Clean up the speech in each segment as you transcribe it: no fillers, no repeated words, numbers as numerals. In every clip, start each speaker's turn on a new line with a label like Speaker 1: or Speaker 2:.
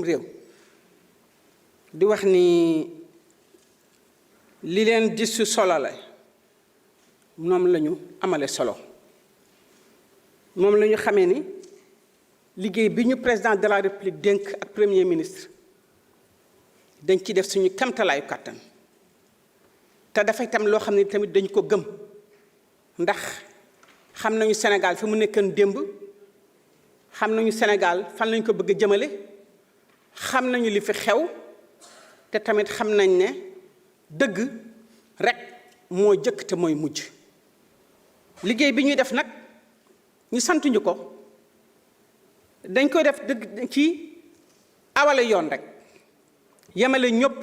Speaker 1: réew di wax ni li leen di su solo la moom la ñu amale solo moom la ñu xamee ni liggéey bi ñu président de la république dénk ak premier ministre dañ ci def suñu kamtalaayu kàttan te dafa itam loo xam ne tamit dañu ko gëm ndax xam nañu Sénégal fi mu nekkoon démb xam nañu Sénégal fan lañ ko bëgg a jëmale xam nañu li fi xew te tamit xam nañ ne dëgg rek moo jëkk te mooy mujj liggéey bi ñuy def nag ñu santuñu ko dañ koy def dëgg ci awale yoon rek yemale ñëpp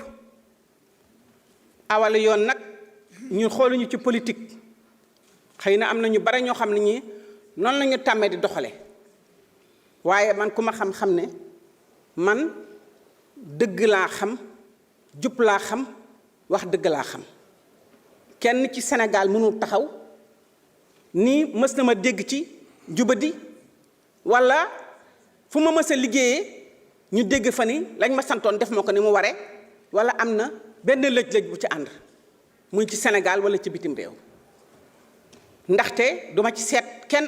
Speaker 1: awale yoon nag ñu xooluñu ci politique xëy na am na ñu bare ñoo xam ne ñi noonu la ñu tàmmee di doxale waaye man ku ma xam-xam ne man dëgg laa xam jub laa xam wax dëgg laa xam kenn ci Sénégal mënul taxaw ni mës na ma dégg ci jubadi walla fu ma mës a liggéeyee ñu dégg fa ni lañ ma santoon def ma ko ni mu waree walla am na benn lëj-lëj bu ci ànd muy ci Sénégal walla ci bitim réew ndaxte duma ci seet kenn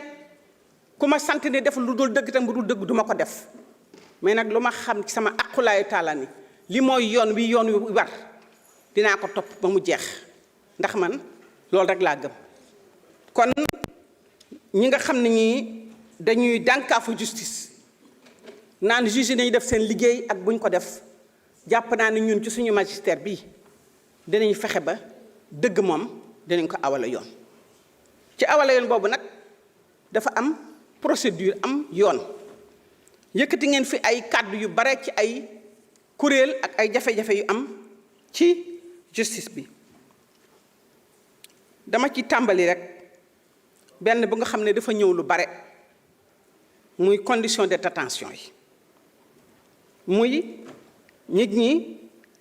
Speaker 1: ku ma sant ni def lu dul dëgg tam bu dul dëgg duma ko def mais nag lu ma xam ci sama aqulaayu taala ni li mooy yoon wi war dinaa ko topp ba mu jeex ndax man loolu rek laa gëm kon ñi nga xam ne ñii dañuy dànkaafu justice naan juge nañu def seen liggéey ak buñ ko def jàpp naa ne ñun ci suñu magistère bii dinañ fexe ba dëgg moom dinañ ko awala yoon ci awala yoon boobu nag dafa am procédure am yoon yëkkati ngeen fi ay kàddu yu bare ci ay kuréel ak ay jafe-jafe yu am ci justice bi dama ci tàmbali rek benn bu nga xam ne dafa ñëw lu bare muy condition de détention yi muy nit ñi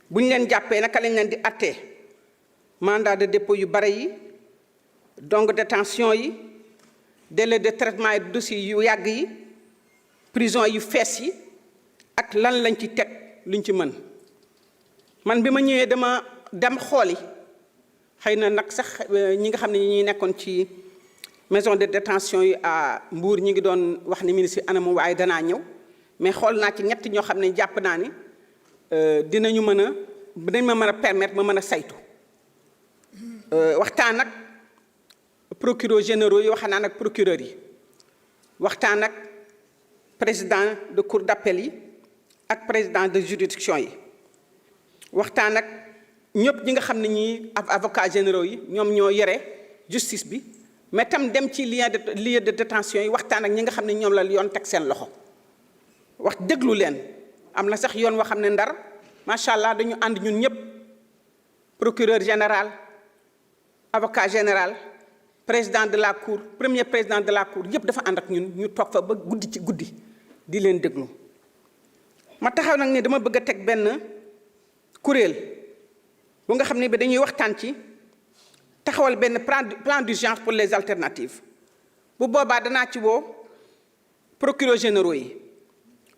Speaker 1: bu ñu leen jàppee naka lañ leen di attee mandat de dépôt yu bare yi donc détention yi délai de traitement et de dossier yu yàgg yi prison yu fees yi ak lan lañ ci teg luñ ci mën man bi ma ñëwee dama dem xooli xëy na nag sax ñi nga xam ne ñi nekkoon ci maison de détention yi à Mbour ñi ngi doon wax ni ministre anam waaye danaa ñëw mais xool naa ci ñett ñoo xam ne jàpp naa ni dinañ ma mën a permettre ma mën a saytu waxtaan ak procureur généraux yi waxtaan ak procureur yi waxtaan ak président de cour d'appel yi ak président de juridiction yi waxtaan ak ñëpp ñi nga xam ne ñii avocats généraux yi ñoom ñoo yore justice bi mais tam dem ci lieu de détention yi waxtaan ak ñi nga xam ne ñoom la yoon teg seen loxo wax déglu leen am na sax yoon woo xam ne Ndar macha allah dañu ànd ñun ñëpp procureur général avocat général président de la cour premier président de la cour yëpp dafa ànd ak ñun ñu toog fa ba guddi ci guddi di leen déglu ma taxaw nag ni dama bëgg a teg benn kuréel bu nga xam ne bi dañuy waxtaan ci taxawal benn plan d'urgence pour les alternatives bu boobaa danaa ci woo procureurs généraux yi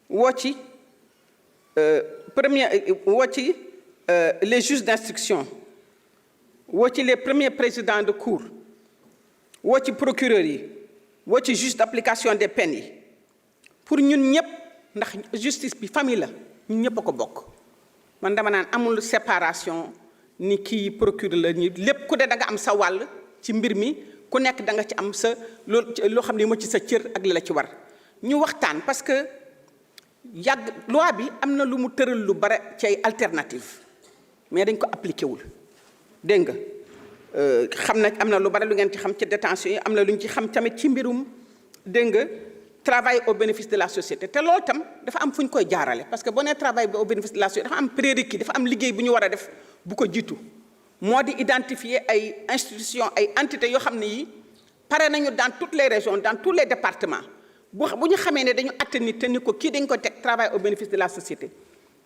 Speaker 1: woo ci les juges d'instruction woo ci les premiers présidents de cour woo ci procureurs yi woo ci juge d'application des peines yi pour ñun ñëpp ndax justice bi famille la ñun ñëpp a ko bokk man dama naan amul séparation ni kii procureur la ñi lépp ku de da nga am sa wàll ci mbir mi ku nekk da nga ci am sa loo xam ne moo ci sa cër ak li la ci war ñu waxtaan parce que loi bi am na lu mu tëral lu bare ci ay alternative mais dañ ko appliqué wul dégg nga xam na am na lu bare lu ngeen ci xam ci détention yi am na lu ñu ci xam tamit ci mbirum dégg nga travail au bénéfice de la société te loolu tam dafa am fu ñu koy jaarale parce que boo nee travail au bénéfice de la société dafa am prérequis dafa am liggéey bu ñu war a def bu ko jiitu moo di identifier ay institutions ay entités yoo xam ne yi pare nañu dans toutes les régions dans tous les départements bu ñu xamee ne dañu atte nit te ni ko kii dañ ko teg travail au bénéfice de la société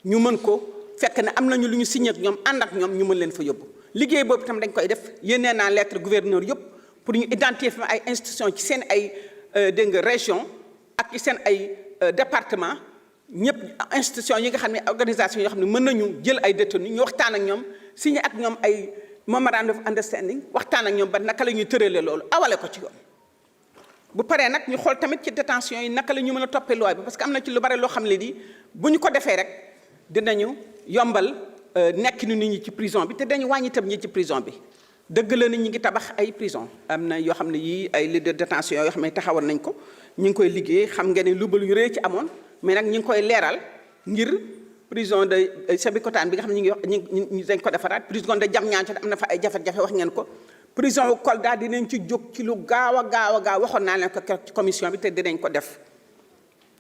Speaker 1: ñu mën ko fekk ne am nañu lu ñu signé ak ñoom ànd ak ñoom ñu mën leen fa yóbbu liggéey boobu tam dañ koy def yénnee naa lettre gouverneur yëpp pour ñu identifier ay institutions ci seen ay dégg nga région ak ci seen ay département ñëpp institution yi nga xam ne organisation yoo xam ne mën nañu jël ay détenus ñu waxtaan ak ñoom signé ak ñoom ay memorandum of understanding waxtaan ak ñoom ba naka la ñuy tëralee loolu awale ko ci yoon. bu paree nag ñu xool tamit ci détention yi naka la ñu mën a toppee loi bi parce que am na ci lu bari loo xam ne di bu ñu ko defee rek dinañu yombal nekkinu nit ñi ci prison bi te dañu wàññi itam ñi ci prison bi. dëgg la ni ñi ngi tabax ay prison am na yoo xam ne yii ay lieux de détention yoo xam ne taxawal nañ ko ñu ngi koy liggéey xam nga ne lubal yu rëy ci amoon mais nag ñu ngi koy leeral ngir prison de Sébikotane bi nga xam ne ñu dañ ko defaraat prison de Diamniadio am na fa ay jafe-jafe wax ngeen ko prison wu Kolda dinañ ci jóg ci lu gaaw a gaaw waxoon naa leen ko ci commission bi te dinañ ko def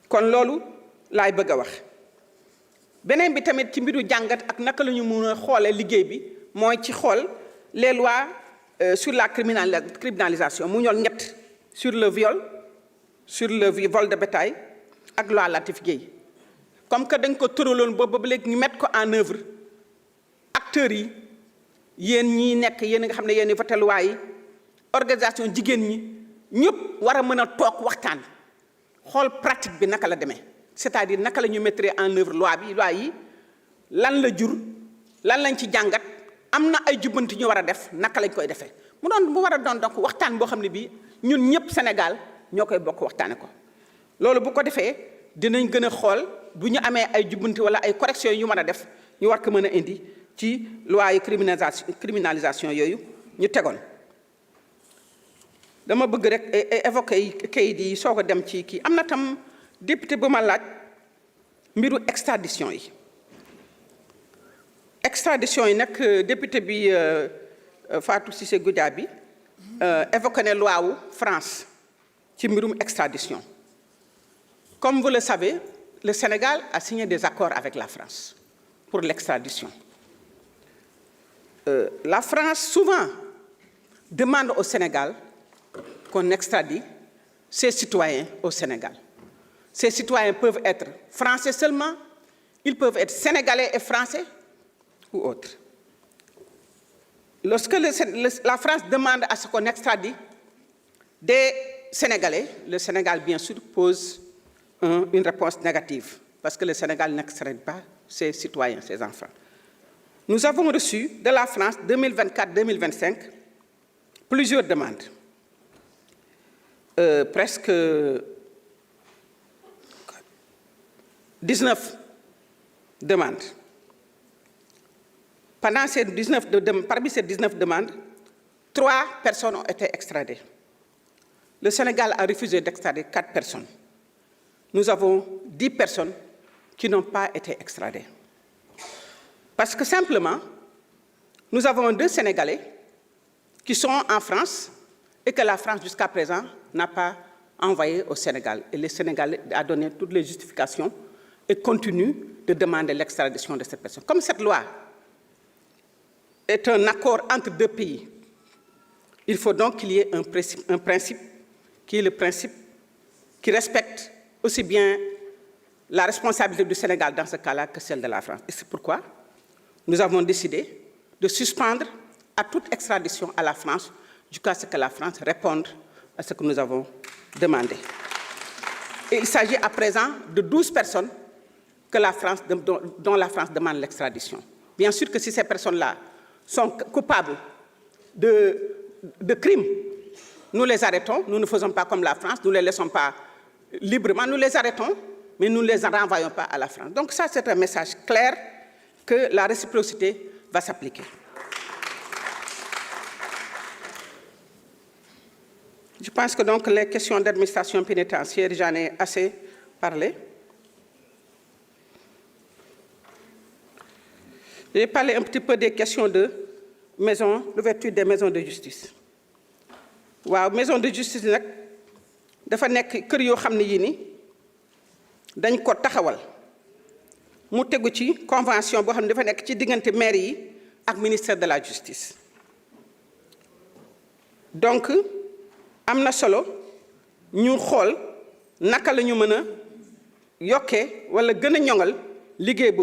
Speaker 1: kon loolu laay bëgg a wax. beneen bi tamit ci mbiru jàngat ak naka la ñu mën a xoolee liggéey bi mooy ci xool les lois sur la criminalisation mu ñool ñett sur le viol sur le vol de bétail ak loi Latif Guèye comme que dañ ko tëraloon boobu ba léegi ñu mettre ko en œuvre acteurs yi yéen ñii nekk yéen nga xam ne yéen i voté loi yi organisation jigéen ñi ñëpp war a mën a toog waxtaan xool pratique bi naka la demee c'est-à-dire naka la ñu mettre en œuvre loi yi lan la jur lan lañ ci jàngat am na ay jubbanti ñu war a def naka lañ koy defee mu war a doon donc waxtaan boo xam ne bii ñun ñëpp Sénégal ñoo koy bokk waxtaane ko loolu bu ko defee dinañ gën a xool bu ñu amee ay jubbanti wala ay corrections yu mën a def ñu war ko mën a indi ci loi yi criminalisation yooyu ñu tegoon. dama bëgg rek évoquer kayit yi soog a dem ci kii am na tam député bu ma laaj mbiru extradition yi. extradition yi nag député bi Fatou Cissé Goudiaby évoqué ne loi wu France ci mbirum extradition. Comme vous le savez, le Sénégal a signé des accords avec la France pour l'extradition. La France souvent demande au Sénégal qu'on extradie ses citoyens au Sénégal. Ces citoyens peuvent être français seulement, ils peuvent être sénégalais et français ou autres. Lorsque la France demande à ce qu'on extradie des Sénégalais, le Sénégal, bien sûr, pose une réponse négative, parce que le Sénégal n'extradite pas ses citoyens, ses enfants. Nous avons reçu de la France 2024-2025 plusieurs demandes. Presque 19 demandes. Parmi ces 19 demandes, 3 personnes ont été extradées. Le Sénégal a refusé d'extrader 4 personnes. Nous avons 10 personnes qui n'ont pas été extradées. Parce que simplement, nous avons 2 Sénégalais qui sont en France et que la France jusqu'à présent n'a pas envoyé au Sénégal. Et le Sénégal a donné toutes les justifications et continue de demander l'extradition de cette personne. Comme cette loi est un accord entre 2 pays, il faut donc qu'il y ait un principe qui est le principe qui respecte aussi bien la responsabilité du Sénégal dans ce cas-là que celle de la France. Et c'est pourquoi nous avons décidé de suspendre à toute extradition à la France jusqu'à ce que la France réponde à ce que nous avons demandé. Et il s'agit à présent de 12 personnes que dont la France demande l'extradition. Bien sûr que si ces personnes-là sont coupables de crimes, nous les arrêtons, nous ne faisons pas comme la France, nous ne les laissons pas librement, nous les arrêtons, mais nous ne les renvoyons pas à la France. Donc ça, c'est un message clair que la réciprocité va s'appliquer. Je pense que donc les questions d'administration pénitentiaire, j'en ai assez parlé. J'ai parlé un petit peu des questions de l'ouverture des maisons de justice. Waaw, maison de justice nag dafa nekk kër yoo xam ne yii ni dañ ko taxawal mu tegu ci convention boo xam ne dafa nekk ci diggante maire yi ak ministère de la justice. Donc am na solo ñu xool naka la ñu mën a yokkee wala gën a ñoŋal liggéey